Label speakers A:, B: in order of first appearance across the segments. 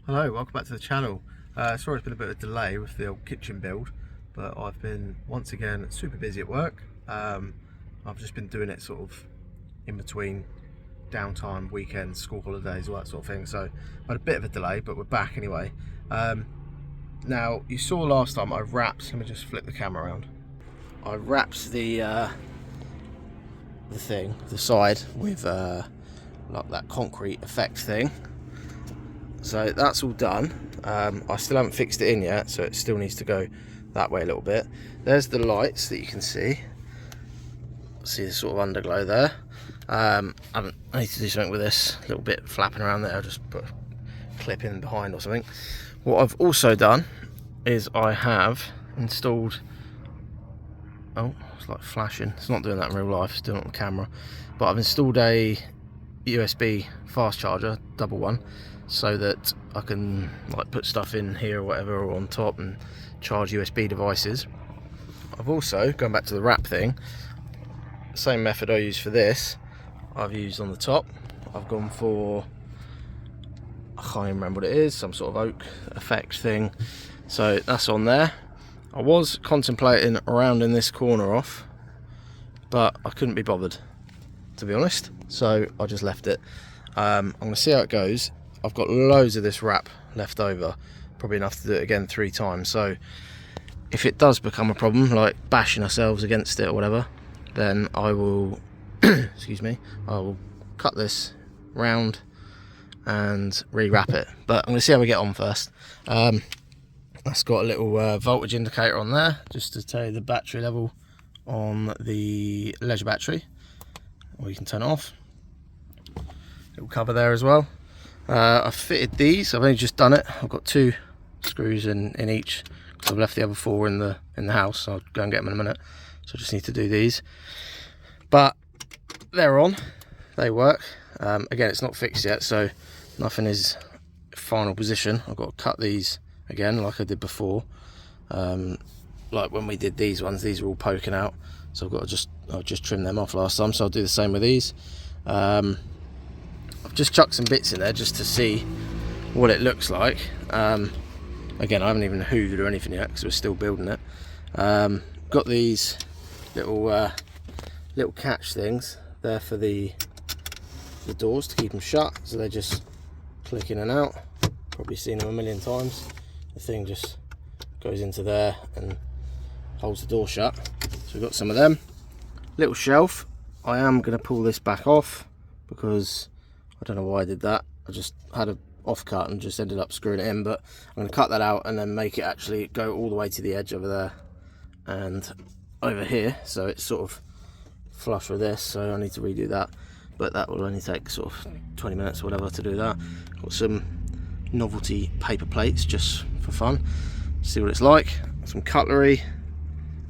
A: Hello, welcome back to the channel. Sorry it's been a bit of a delay with the old kitchen build, but I've been once again super busy at work. I've just been doing it sort of in between downtime, weekends, school holidays, all that sort of thing. So I had a bit of a delay, but we're back anyway. Now you saw last time I wrapped, let me just flip the camera around. I wrapped the side with like that concrete effect thing. So that's all done. I still haven't fixed it in yet, so it still needs to go that way a little bit. There's the lights that you can see. See the sort of underglow there. I need to do something with this little bit flapping around there. I'll just put a clip in behind or something. What I've also done is I have installed, oh, it's like flashing. It's not doing that in real life, it's doing it on camera. But I've installed a USB fast charger, double one, so that I can like put stuff in here or whatever, or on top, and charge USB devices. I've also gone back to the wrap thing. Same method I use for this, I've used on the top. I've gone for, I can't even remember what it is, some sort of oak effect thing. So that's on there. I was contemplating rounding this corner off, but I couldn't be bothered, to be honest, so I just left it. I'm going to see how it goes. I've got loads of this wrap left over, probably enough to do it again 3 times. So if it does become a problem, like bashing ourselves against it or whatever, then I will excuse me, I will cut this round and re-wrap it. But I'm going to see how we get on first. That's got a little voltage indicator on there, just to tell you the battery level on the leisure battery, or you can turn it off. Little cover there as well. I've fitted these. I've only just done it. I've got 2 screws in each, because I've left the other 4 in the house. So I'll go and get them in a minute. So I just need to do these. But they're on. They work. Again, it's not fixed yet, so nothing is final position. I've got to cut these again, like I did before. Like when we did these ones, these were all poking out. So I've just trimmed them off last time. So I'll do the same with these. I've just chucked some bits in there just to see what it looks like. Again, I haven't even hoovered or anything yet because we're still building it. Got these little catch things there for the doors to keep them shut, so they just click in and out. Probably seen them a million times. The thing just goes into there and holds the door shut. So we've got some of them. Little shelf. I am going to pull this back off because I don't know why I did that. I just had an offcut and just ended up screwing it in, but I'm going to cut that out and then make it actually go all the way to the edge over there and over here, so it's sort of flush with this. So I need to redo that, but that will only take sort of 20 minutes or whatever to do that. Got some novelty paper plates just for fun, see what it's like. Some cutlery.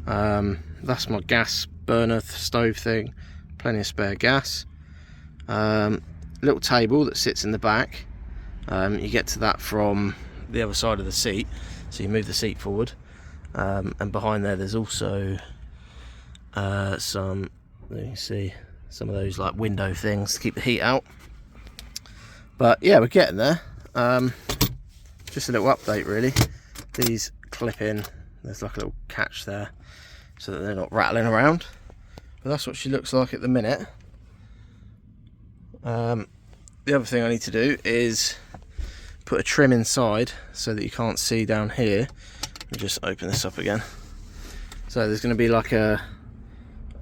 A: That's my gas burner stove thing, plenty of spare gas. Little table that sits in the back. You get to that from the other side of the seat, so you move the seat forward, and behind there's also some, you can see some of those like window things to keep the heat out. But yeah, we're getting there. Just a little update really. These clip in, there's like a little catch there so that they're not rattling around, but that's what she looks like at the minute. The other thing I need to do is put a trim inside so that you can't see down here. Let me just open this up again. So there's going to be like a,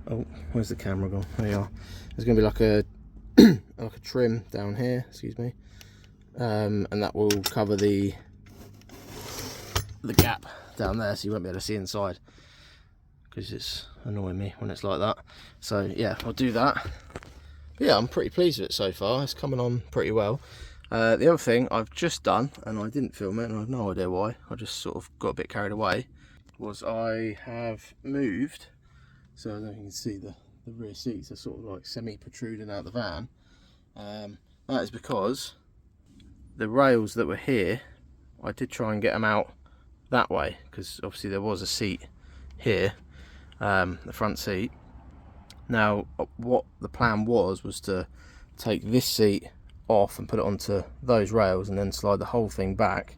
A: oh, where's the camera gone? There you are. There's going to be like a like a trim down here, excuse me, and that will cover the gap down there, so you won't be able to see inside, because it's annoying me when it's like that. So yeah, I'll do that. But yeah, I'm pretty pleased with it so far. It's coming on pretty well. The other thing I've just done, and I didn't film it, and I have no idea why, I just sort of got a bit carried away, was I have moved, so I don't know if you can see the rear seats are sort of like semi-protruding out of the van. That is because the rails that were here, I did try and get them out that way, because obviously there was a seat here, the front seat. Now what the plan was to take this seat off and put it onto those rails, and then slide the whole thing back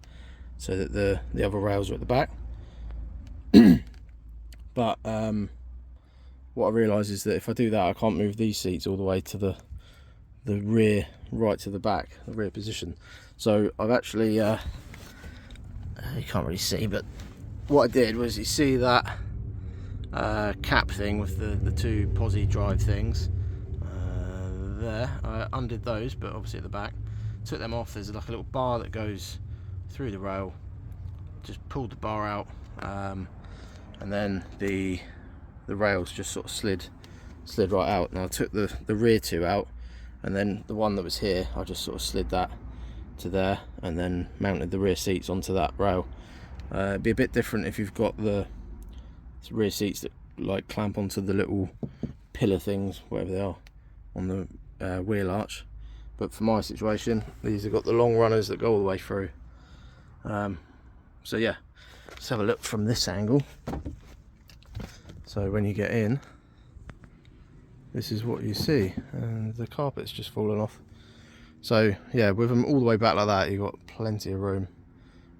A: so that the other rails are at the back. But what I realise is that if I do that, I can't move these seats all the way to the rear, right to the back, the rear position. So I've actually you can't really see, but what I did was, you see that cap thing with the two posi drive things there, I undid those, but obviously at the back, took them off. There's like a little bar that goes through the rail, just pulled the bar out, and then the rails just sort of slid right out. Now I took the rear two out, and then the one that was here, I just sort of slid that to there, and then mounted the rear seats onto that rail. It'd be a bit different if you've got the rear seats that like clamp onto the little pillar things, whatever they are, on the wheel arch. But for my situation, these have got the long runners that go all the way through. So yeah, let's have a look from this angle. So when you get in, this is what you see, and the carpet's just fallen off. So yeah, with them all the way back like that, you've got plenty of room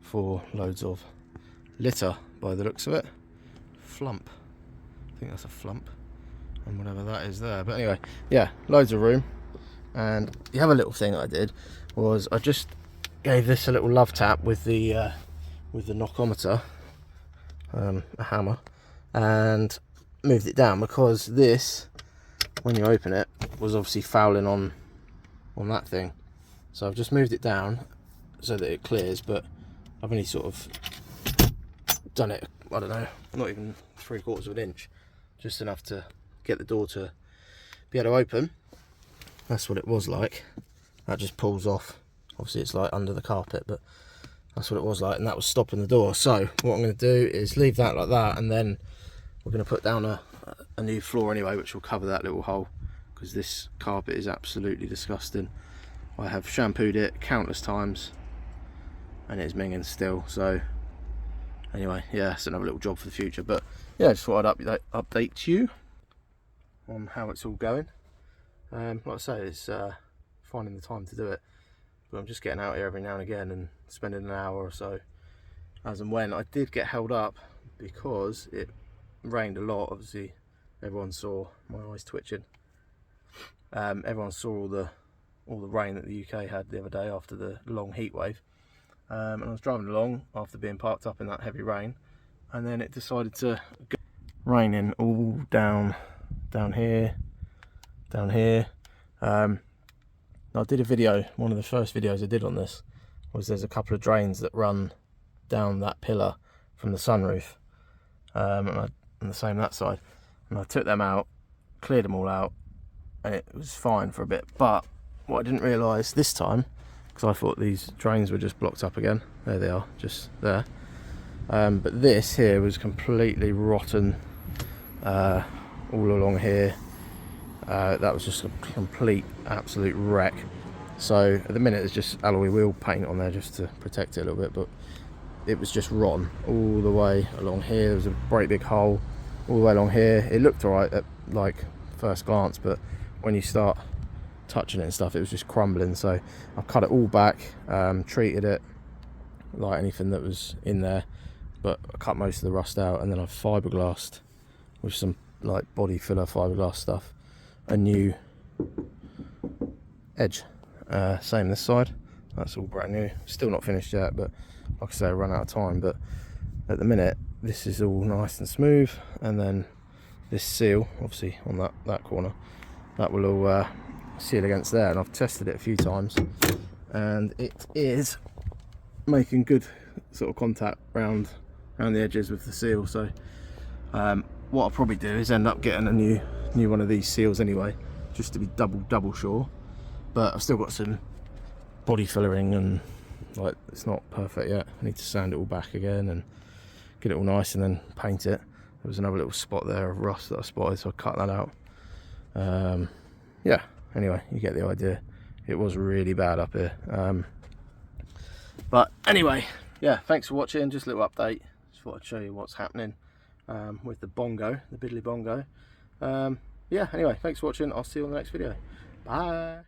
A: for loads of litter by the looks of it. Flump, I think that's a flump, and whatever that is there. But anyway, yeah, loads of room. And the other little thing I did was I just gave this a little love tap with the knockometer, a hammer, and moved it down, because this, when you open it, was obviously fouling on that thing. So I've just moved it down so that it clears, but I've only sort of done it, I don't know, not even 3/4 of an inch, just enough to get the door to be able to open. That's what it was like. That just pulls off. Obviously it's like under the carpet, but that's what it was like, and that was stopping the door. So what I'm going to do is leave that like that, and then we're going to put down a new floor anyway, which will cover that little hole, because this carpet is absolutely disgusting. I have shampooed it countless times and it's minging still. So anyway, yeah, it's another little job for the future. But yeah, just thought I'd update you on how it's all going. Like I say, it's finding the time to do it, but I'm just getting out here every now and again and spending an hour or so as and when. I did get held up because it rained a lot. Obviously everyone saw my eyes twitching. Everyone saw all the rain that the UK had the other day after the long heat wave, and I was driving along after being parked up in that heavy rain, and then it decided to go raining all down here. I did a video, one of the first videos I did on this was, there's a couple of drains that run down that pillar from the sunroof, and the same that side, and I took them out, cleared them all out, and it was fine for a bit. But what I didn't realise this time, because I thought these drains were just blocked up again, there they are, just there, but this here was completely rotten all along here. That was just a complete absolute wreck. So at the minute there's just alloy wheel paint on there just to protect it a little bit, but it was just rotten all the way along here. There was a great big hole all the way along here. It looked alright at like first glance, but when you start touching it and stuff, it was just crumbling. So I cut it all back, treated it like anything that was in there, but I cut most of the rust out, and then I've fiberglassed with some like body filler fiberglass stuff a new edge. Same this side, that's all brand new, still not finished yet, but like I say, I run out of time. But at the minute this is all nice and smooth, and then this seal obviously on that corner, that will all seal against there, and I've tested it a few times and it is making good sort of contact around the edges with the seal. So what I'll probably do is end up getting a new one of these seals anyway, just to be double sure. But I've still got some body fillering, and like, it's not perfect yet. I need to sand it all back again and get it all nice, and then paint it. There was another little spot there of rust that I spotted, so I cut that out. Yeah, anyway, you get the idea. It was really bad up here. But anyway, yeah, thanks for watching. Just a little update. Just thought I'd show you what's happening with the Bongo, the Biddly Bongo. Yeah, anyway, thanks for watching. I'll see you on the next video. Bye.